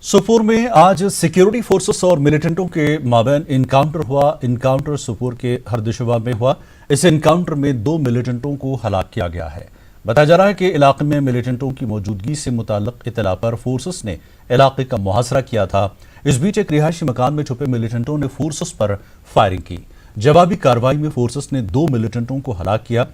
सोपोर में आज security forces और मिलिटेंटों के माबैन इनकाउंटर हुआ। इनकाउंटर सोपोर के हरदशवा में हुआ। इस इनकाउंटर में 2 मिलिटेंटों को हलाक किया गया है। बताया जा रहा है कि इलाके में मिलिटेंटों की मौजूदगी से मुताल्लिक इत्तला पर फोर्सेस ने इलाके का मुहासरा किया था। इस बीच एक रिहायशी मकान में छुपे मिलिटेंटों ने फोर्सेस पर फायरिंग की। जवाबी कार्रवाई में फोर्सेस ने 2 मिलिटेंटों को हलाक किया।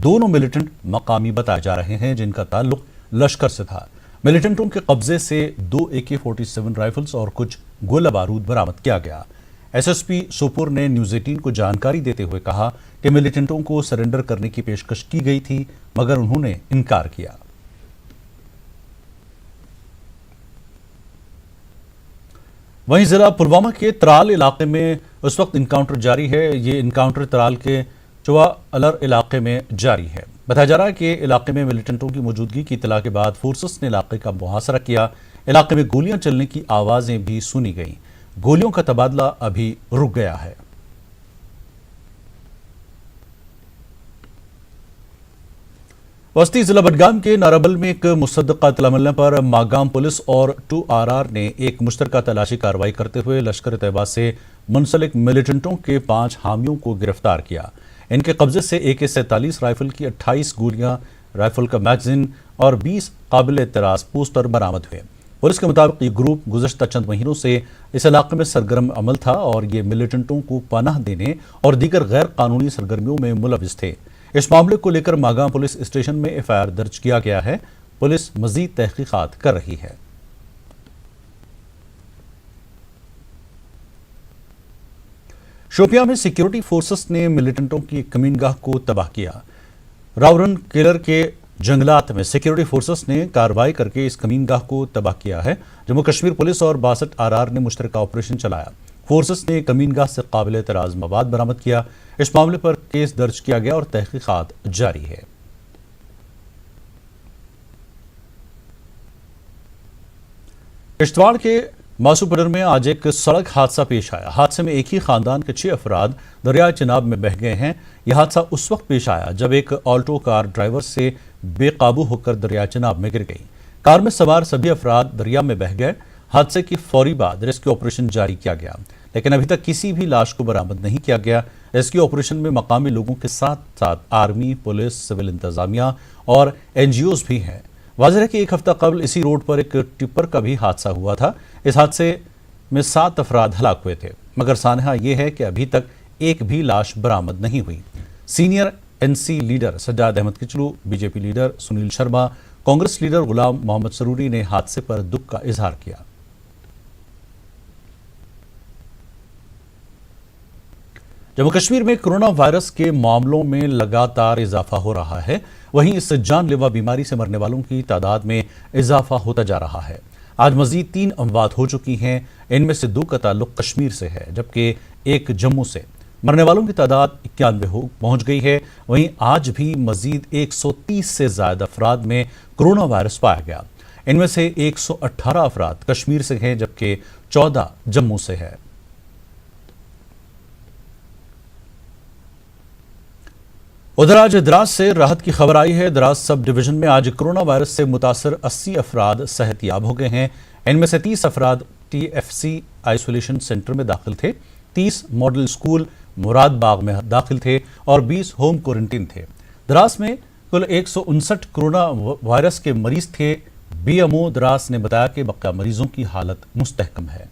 दोनों मिलिटेंट मकामी बताए जा रहे हैं, जिनका ताल्लुक लश्कर से था। मिलिटेंटों के कब्जे से 2 AK-47 राइफल्स और कुछ गोला बारूद बरामद किया गया। SSP सोपोर ने न्यूज़ 18 को जानकारी देते हुए कहा कि मिलिटेंटों को सरेंडर करने की पेशकश की गई थी, मगर उन्होंने इनकार किया। वहीं जिला पुलवामा के त्राल इलाके में उस वक्त इनकाउंटर जारी है। ये इनकाउंटर त्राल के चुआ अलर इलाके में जारी है। बताया जा रहा है कि इलाके में मिलिटेंटों की मौजूदगी की इत्तला के बाद फोर्सेस ने इलाके का मुहासरा किया। इलाके में गोलियां चलने की आवाजें भी सुनी गईं। गोलियों का तबादला अभी रुक गया है। वस्ती जिला बडगाम के नाराबल में एक मुसद्दक़ा इत्तला मिलने पर मागाम पुलिस और 2RR ने एक मुश्तरका तलाशी कार्रवाई करते हुए लश्कर तैयबा से मुंसलिक मिलिटेंटों के 5 हामियों को गिरफ्तार किया। इनके कब्जे से AK-47 राइफल की 28 गोलियां, राइफल का मैगजीन और 20 काबिल एतराज पोस्टर बरामद हुए। पुलिस के मुताबिक ये ग्रुप गुज़श्ता चंद महीनों से इस इलाके में सरगर्म अमल था और ये मिलिटेंटों को पनाह देने और दीगर गैर कानूनी सरगर्मियों में मुलविस थे। इस मामले को लेकर मागाम पुलिस स्टेशन में FIR दर्ज किया गया है। पुलिस मजीद तहकीकात कर रही है। शोपियां में सिक्योरिटी फोर्सेस ने मिलिटेंटों की कमीनगाह को तबाह किया। रावरन केलर के जंगलात में सिक्योरिटी फोर्सेस ने कार्रवाई करके इस कमीनगाह को तबाह किया है। जम्मू कश्मीर पुलिस और 62 RR ने मुश्तरका ऑपरेशन चलाया। फोर्सेस ने कमीनगाह से काबिल एतराज मवाद बरामद किया। इस मामले पर केस दर्ज किया गया और तहकीकात जारी है। किश्तवाड़ के मासूपुर में आज एक सड़क हादसा पेश आया। हादसे में एक ही खानदान के 6 अफराद दरिया चिनाब में बह गए हैं। यह हादसा उस वक्त पेश आया जब एक ऑल्टो कार ड्राइवर से बेकाबू होकर दरिया चिनाब में गिर गई। कार में सवार सभी अफराद दरिया में बह गए। हादसे की फौरी बाद रेस्क्यू ऑपरेशन जारी किया गया, लेकिन अभी तक किसी भी लाश को बरामद नहीं किया गया। रेस्क्यू ऑपरेशन में मकामी लोगों के साथ साथ आर्मी, पुलिस, सिविल इंतजामिया और NGOs भी हैं। वाज़ेह है कि एक हफ्ता कबल इसी रोड पर एक टिप्पर का भी हादसा हुआ था। इस हादसे में 7 अफराद हलाक हुए थे, मगर सानहा यह है कि अभी तक एक भी लाश बरामद नहीं हुई। Senior NC leader Sajjad Ahmad Kichloo, BJP leader Sunil Sharma, Congress leader Ghulam Mohammad Saroori ने हादसे पर दुख का इजहार किया। जम्मू कश्मीर में कोरोना वायरस के मामलों में लगातार इजाफा हो रहा है। वहीं इस जानलेवा बीमारी से मरने वालों की तादाद में इजाफा होता जा रहा है। आज मजीद 3 अमवात हो चुकी हैं। इनमें से 2 का ताल्लुक कश्मीर से है, जबकि 1 जम्मू से। मरने वालों की तादाद 91 पहुंच गई है। वहीं आज भी मजीद 130 से ज्यादा अफराद में कोरोना वायरस पाया गया। इनमें से 118 अफराद कश्मीर से हैं, जबकि 14 जम्मू से है। उधर आज द्रास से राहत की खबर आई है। द्रास सब डिवीजन में आज कोरोना वायरस से मुतासर 80 अफराद सेहतयाब हो गए हैं। इनमें से 30 अफराद TFC आइसोलेशन सेंटर में दाखिल थे, 30 मॉडल स्कूल मुराद बाग में दाखिल थे और 20 होम क्वारंटीन थे। द्रास में कुल 159 कोरोना वायरस के मरीज थे। BMO द्रास ने बताया कि बकिया मरीजों की हालत मुस्तहकम है।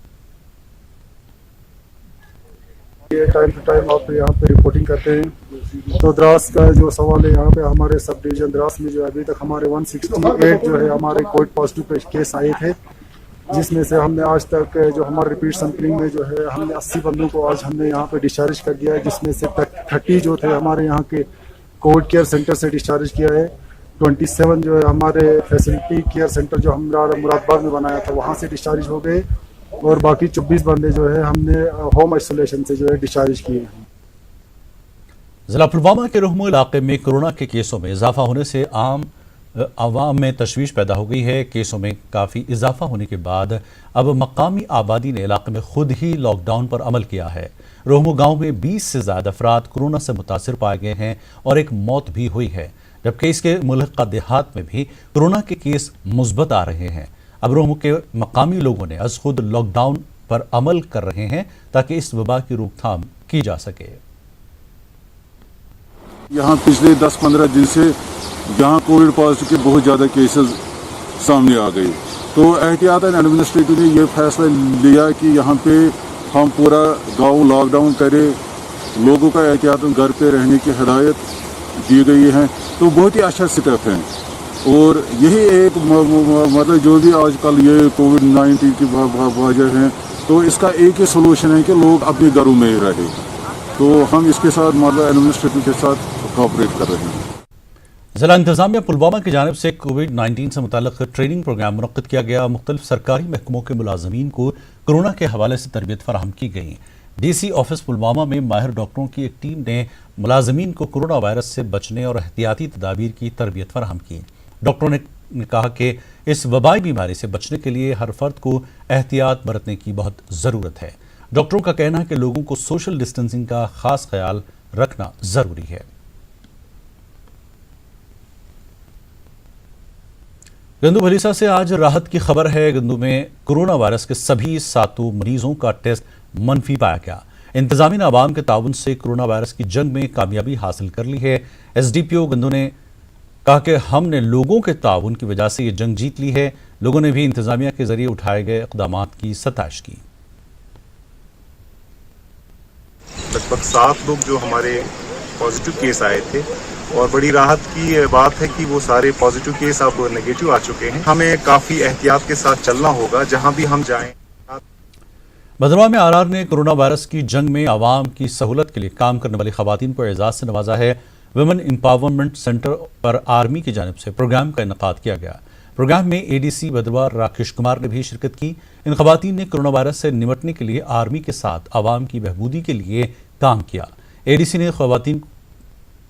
ये टाइम टू टाइम आप यहाँ पे रिपोर्टिंग करते हैं। तो द्रास का जो सवाल है, यहाँ पे हमारे सब डिवीजन द्रास में जो अभी तक हमारे 168 जो है हमारे कोविड पॉजिटिव केस आए थे, जिसमें से हमने आज तक जो हमारे रिपीट सैंपलिंग में जो है हमने 80 बंदों को आज हमने यहाँ पे डिस्चार्ज कर दिया है, जिसमें से 30 जो थे हमारे यहाँ के कोविड केयर सेंटर से डिस्चार्ज किया है। 27 जो है हमारे फैसिलिटी केयर सेंटर जो हमारा मुरादबाग में बनाया था वहाँ से डिस्चार्ज हो गए और बाकी 24 बंदे जो है हमने होम आइसोलेशन से जो है डिस्चार्ज किए हैं। जिला पुलवामा के रहमो इलाके में कोरोना के केसों में इजाफा होने से आवाम में तशवीश पैदा हो गई है। केसों में काफ़ी इजाफा होने के बाद अब मकामी आबादी ने इलाके में खुद ही लॉकडाउन पर अमल किया है। रहमो गांव में 20 से ज़्यादा अफराद कोरोना से मुतासर पाए गए हैं और एक मौत भी हुई है, जबकि इसके मुल्का देहात में भी कोरोना के केस मुस्बत आ रहे हैं। अमरोहा के मकामी लोगों ने अज खुद लॉकडाउन पर अमल कर रहे हैं ताकि इस वबा की रोकथाम की जा सके। यहाँ पिछले 10-15 दिन से यहाँ कोविड पॉजिटिव के बहुत ज़्यादा केसेस सामने आ गए, तो एहतियातन एडमिनिस्ट्रेटिव ने यह फैसला लिया कि यहाँ पे हम पूरा गांव लॉकडाउन करें, लोगों का एहतियातन घर पे रहने की हिदायत दी गई है। तो बहुत ही अच्छा स्टेप है और यही एक मतलब जो भी आजकल ये कोविड-19 की वजह है, तो इसका एक ही सोल्यूशन है कि लोग अपने घरों में ही रहें। तो हम इसके साथ मतलब एडमिनिस्ट्रेटिव के साथ कोऑपरेट कर रहे हैं। जिला इंतजामिया पुलवामा की जानिब से कोविड-19 से मुताल्लिक ट्रेनिंग प्रोग्राम मुनक्किद किया गया। मुख्तलिफ सरकारी महकमों के मुलाजमीन को कोरोना के हवाले से तरबियत फराहम की गई। DC ऑफिस पुलवामा में माहिर डॉक्टरों की एक टीम ने मुलाजमीन को कोरोना वायरस से बचने और एहतियाती तदाबीर की तरबियत फराहम की। डॉक्टरों ने कहा कि इस वबाई बीमारी से बचने के लिए हर फर्द को एहतियात बरतने की बहुत ज़रूरत है। डॉक्टरों का कहना है कि लोगों को सोशल डिस्टेंसिंग का खास ख्याल रखना ज़रूरी है। गंदू भलीसा से आज राहत की खबर है। गंदू में कोरोना वायरस के सभी 7 मरीजों का टेस्ट मनफी पाया गया। इंतजामिया ने आवाम के ताउन से कोरोना वायरस की जंग में कामयाबी हासिल कर ली है। SDPO गंदू ने कहा कि हमने लोगों के ताउन की वजह से ये जंग जीत ली है। लोगों ने भी इंतजामिया के जरिए उठाए गए इक़दामात की सताइश की। लगभग 7 लोग जो हमारे पॉजिटिव केस आए थे और बड़ी राहत की बात है कि वो सारे पॉजिटिव केस अब नेगेटिव आ चुके हैं। हमें काफ़ी एहतियात के साथ चलना होगा जहां भी हम जाएं। भद्रवाह में RR ने कोरोना वायरस की जंग में आवाम की सहूलत के लिए काम करने वाली खवातीन को एजाज से नवाजा है। वुमेन एम्पावरमेंट सेंटर पर आर्मी की जानिब से प्रोग्राम का इनेकाद किया गया। प्रोग्राम में ADC भद्रवाह राकेश कुमार ने भी शिरकत की। इन खवातीन ने कोरोना वायरस से निपटने के लिए आर्मी के साथ आवाम की बहबूदी के लिए काम किया। ADC ने खवातीन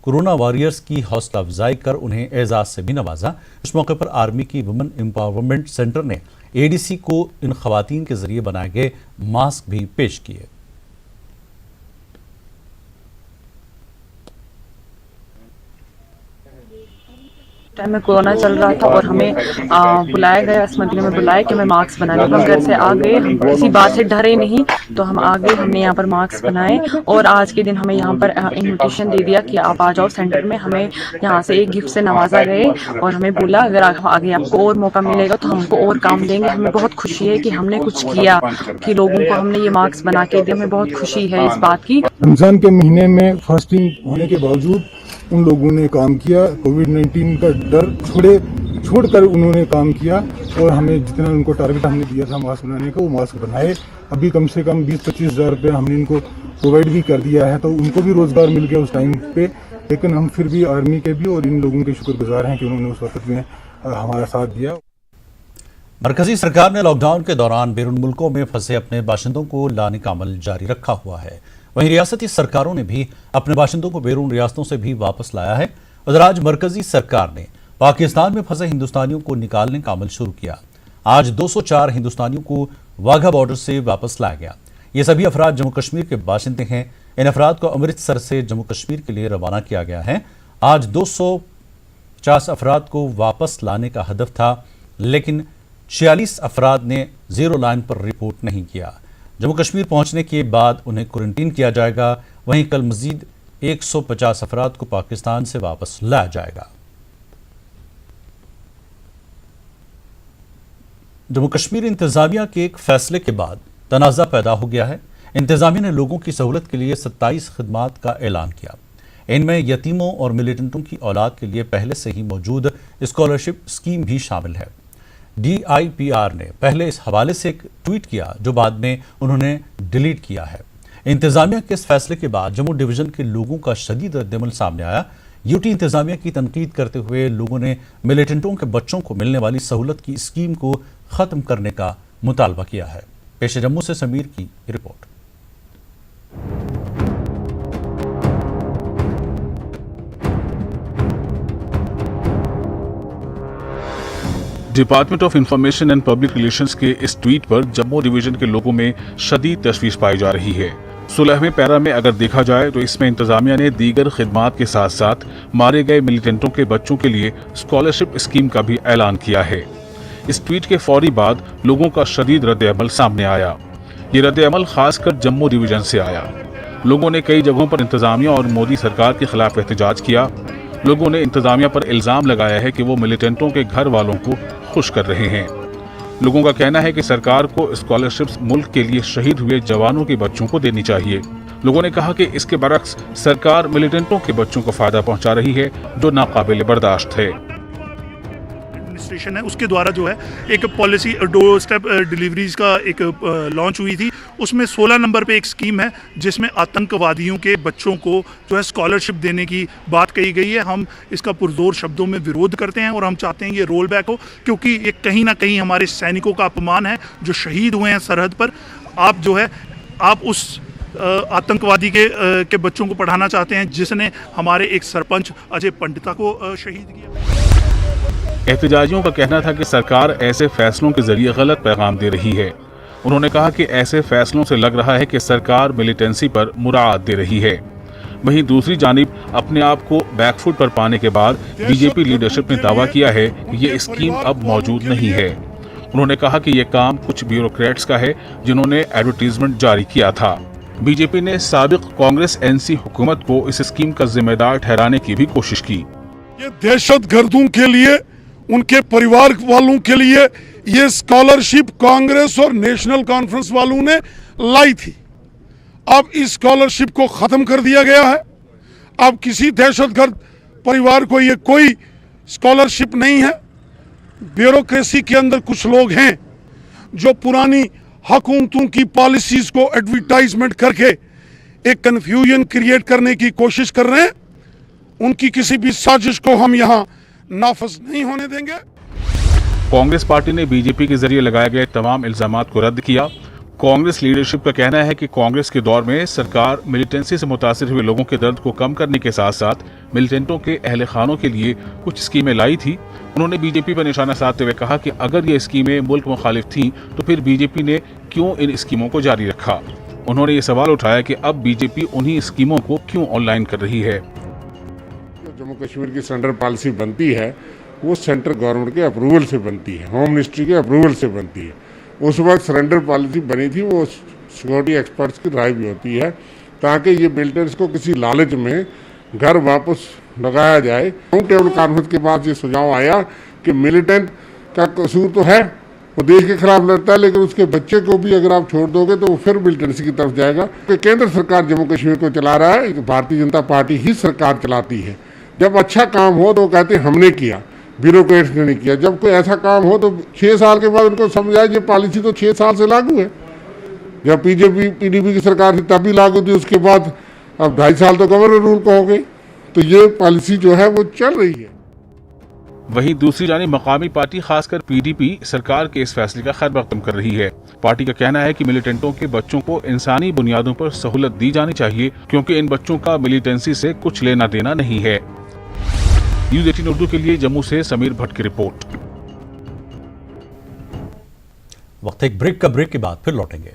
कोरोना वॉरियर्स की हौसला अफजाई कर उन्हें एजाज से भी नवाजा। इस मौके पर आर्मी की वुमेन एम्पावरमेंट सेंटर ने ADC को इन खवातीन के जरिए बनाए गए मास्क भी पेश किए। टाइम में कोरोना चल रहा था और हमें बुलाया गया, अस्मदिया में बुलाया कि हमें मास्क बनाने को। हम घर से आ गए, हम किसी बात से डरे नहीं, तो हम आ गए, हमने यहाँ पर मास्क बनाए और आज के दिन हमें यहाँ पर इन्विटेशन दे दिया कि आप आ जाओ सेंटर में। हमें यहाँ से एक गिफ्ट से नवाजा गए और हमें बोला अगर आगे आपको और मौका मिलेगा तो हमको और काम देंगे। हमें बहुत खुशी है कि हमने कुछ किया, कि लोगों को हमने ये मास्क बना के दिया। हमें बहुत खुशी है इस बात की। रमजान के महीने में फास्टिंग होने के बावजूद उन लोगों ने काम किया, कोविड-19 का डर छोड़कर उन्होंने काम किया और हमें जितना उनको टारगेट हमने दिया था मास्क बनाने का, वो मास्क बनाए। अभी कम से कम 20-25 हज़ार रुपये हमने इनको प्रोवाइड भी कर दिया है, तो उनको भी रोजगार मिल गया उस टाइम पे। लेकिन हम फिर भी आर्मी के भी और इन लोगों के शुक्रगुजार हैं कि उन्होंने उस वक्त में हमारा साथ दिया। मरकजी सरकार ने लॉकडाउन के दौरान बैरून मुल्कों में फंसे अपने बाशिंदों को लाने का अमल जारी रखा हुआ है। वहीं रियासती सरकारों ने भी अपने बाशिंदों को बैरून रियासतों से भी वापस लाया है। उधर आज मरकजी सरकार ने पाकिस्तान में फंसे हिंदुस्तानियों को निकालने का अमल शुरू किया। आज 204 हिंदुस्तानियों को वाघा बॉर्डर से वापस लाया गया। ये सभी अफराद जम्मू कश्मीर के बाशिंदे हैं। इन अफराद को अमृतसर से जम्मू कश्मीर के लिए रवाना किया गया है। आज 250 अफराद को वापस लाने का हदफ था, लेकिन 46 अफराद ने जीरो लाइन पर रिपोर्ट नहीं किया। जम्मू कश्मीर पहुंचने के बाद उन्हें क्वारंटीन किया जाएगा। वहीं कल मजीद 150 अफराद को पाकिस्तान से वापस लाया जाएगा। जम्मू कश्मीर इंतजामिया के एक फैसले के बाद तनाज़ा पैदा हो गया है। इंतजामिया ने लोगों की सहूलत के लिए 27 खिदमात का ऐलान किया। इनमें यतीमों और मिलिटेंटों की औलाद के लिए पहले से ही मौजूद स्कॉलरशिप स्कीम भी शामिल है। DIPR ने पहले इस हवाले से एक ट्वीट किया जो बाद में उन्होंने डिलीट किया है। इंतजामिया के इस फैसले के बाद जम्मू डिवीजन के लोगों का शदीद रद्दमल सामने आया। यूटी इंतजामिया की तनकीद करते हुए लोगों ने मिलिटेंटों के बच्चों को मिलने वाली सहूलत की स्कीम को ख़त्म करने का मुतालबा किया है। पेश जम्मू से समीर की report. Department of information and public relations के इस ट्वीट पर जम्मू डिवीजन के लोगों में शदीद तशवीश पाई जा रही है। 16वें पैरा में अगर देखा जाए तो इसमें इंतजामिया ने दीगर खिदमात के साथ साथ मारे गए मिलिटेंटों के बच्चों के लिए स्कॉलरशिप स्कीम का भी ऐलान किया है। इस ट्वीट के फौरी बाद लोगों का शदीद रद्द-ए-अमल सामने आया। ये रद्द-ए-अमल खासकर जम्मू डिवीजन से आया। लोगों ने कई जगहों पर इंतजामिया और मोदी सरकार के खिलाफ एहतजाज किया। लोगों ने इंतजामिया पर इल्जाम लगाया है कि वो मिलिटेंटों के घर वालों को खुश कर रहे हैं। लोगों का कहना है कि सरकार को स्कॉलरशिप्स मुल्क के लिए शहीद हुए जवानों के बच्चों को देनी चाहिए। लोगों ने कहा कि इसके बरक्स सरकार मिलिटेंटों के बच्चों को फायदा पहुंचा रही है, जो नाकाबिल बर्दाश्त है। एडमिनिस्ट्रेशन है उसके द्वारा जो है एक पॉलिसी डोर स्टेप डिलीवरीज का एक लॉन्च हुई थी। उसमें 16 नंबर पे एक स्कीम है जिसमें आतंकवादियों के बच्चों को जो है स्कॉलरशिप देने की बात कही गई है। हम इसका पुरजोर शब्दों में विरोध करते हैं और हम चाहते हैं ये रोल बैक हो, क्योंकि ये कहीं ना कहीं हमारे सैनिकों का अपमान है जो शहीद हुए हैं सरहद पर। आप जो है आप उस आतंकवादी के बच्चों को पढ़ाना चाहते हैं जिसने हमारे एक सरपंच अजय पंडिता को शहीद किया। एहतजाजियों का कहना था कि सरकार ऐसे फैसलों के जरिए गलत पैगाम दे रही है। उन्होंने कहा कि ऐसे फैसलों से लग रहा है कि सरकार मिलिटेंसी पर मुराद दे रही है। वहीं दूसरी जानिब अपने आप को बैकफुट पर पाने के बाद बीजेपी लीडरशिप ने दावा किया है कि ये स्कीम अब मौजूद नहीं है। उन्होंने कहा कि ये काम कुछ ब्यूरोक्रेट्स का है जिन्होंने एडवर्टीजमेंट जारी किया था। बीजेपी ने साबिक कांग्रेस एनसी हुकूमत को इस स्कीम का जिम्मेदार ठहराने की भी कोशिश की। ये दहशतगर्दों के लिए, उनके परिवार वालों के लिए ये स्कॉलरशिप कांग्रेस और नेशनल कॉन्फ्रेंस वालों ने लाई थी। अब इस स्कॉलरशिप को खत्म कर दिया गया है। अब किसी दहशतगर्द परिवार को ये कोई स्कॉलरशिप नहीं है। ब्यूरोक्रेसी के अंदर कुछ लोग हैं जो पुरानी हुकूमतों की पॉलिसीज को एडवर्टाइजमेंट करके एक कन्फ्यूजन क्रिएट करने की कोशिश कर रहे हैं। उनकी किसी भी साजिश को हम यहाँ नाफज नहीं होने देंगे। कांग्रेस पार्टी ने बीजेपी के जरिए लगाए गए तमाम इल्जामात को रद्द किया। कांग्रेस लीडरशिप का कहना है कि कांग्रेस के दौर में सरकार मिलिटेंसी से मुतासिर हुए लोगों के दर्द को कम करने के साथ साथ मिलिटेंटों के अहले खानों के लिए कुछ स्कीमें लाई थी। उन्होंने बीजेपी पर निशाना साधते हुए कहा कि अगर ये स्कीमें मुल्क मुखालिफ थीं तो फिर बीजेपी ने क्यों इन स्कीमों को जारी रखा। उन्होंने ये सवाल उठाया कि अब बीजेपी उन्हीं स्कीमों को क्यों ऑनलाइन कर रही है। जम्मू कश्मीर की सेंट्रल पॉलिसी बनती है वो सेंट्रल गवर्नमेंट के अप्रूवल से बनती है, होम मिनिस्ट्री के अप्रूवल से बनती है। उस वक्त सरेंडर पॉलिसी बनी थी, वो सिक्योरिटी एक्सपर्ट्स की राय भी होती है ताकि ये मिलिटेंट्स को किसी लालच में घर वापस लगाया जाए। राउंड टेबल कॉन्फ्रेंस के बाद ये सुझाव आया कि मिलिटेंट का कसूर तो है, वो देश के खिलाफ लड़ता है, लेकिन उसके बच्चे को भी अगर आप छोड़ दोगे तो वो फिर मिलिटेंसी की तरफ जाएगा। कि केंद्र सरकार जम्मू कश्मीर को चला रहा है, भारतीय जनता पार्टी ही सरकार चलाती है। जब अच्छा काम हो तो कहते हमने किया, ब्यूरोक्रेट्स ने नहीं किया। जब कोई ऐसा काम हो तो 6 साल के बाद उनको समझ आए ये पॉलिसी तो 6 साल से लागू है। जब बीजेपी पीडीपी की सरकार थी तब भी लागू थी, उसके बाद अब 2.5 साल तो गवर्नर रूल को हो गई, तो ये पॉलिसी जो है वो चल रही है। वहीं दूसरी जानिब मकामी पार्टी खासकर पीडीपी सरकार के इस फैसले का खैर मकदम कर रही है। पार्टी का कहना है कि मिलिटेंटों के बच्चों को इंसानी बुनियादों पर सहूलत दी जानी चाहिए क्योंकि इन बच्चों का मिलिटेंसी से कुछ लेना देना नहीं है। न्यूज़ 18 उर्दू के लिए जम्मू से समीर भट्ट की रिपोर्ट। वक्त एक ब्रेक के बाद फिर लौटेंगे।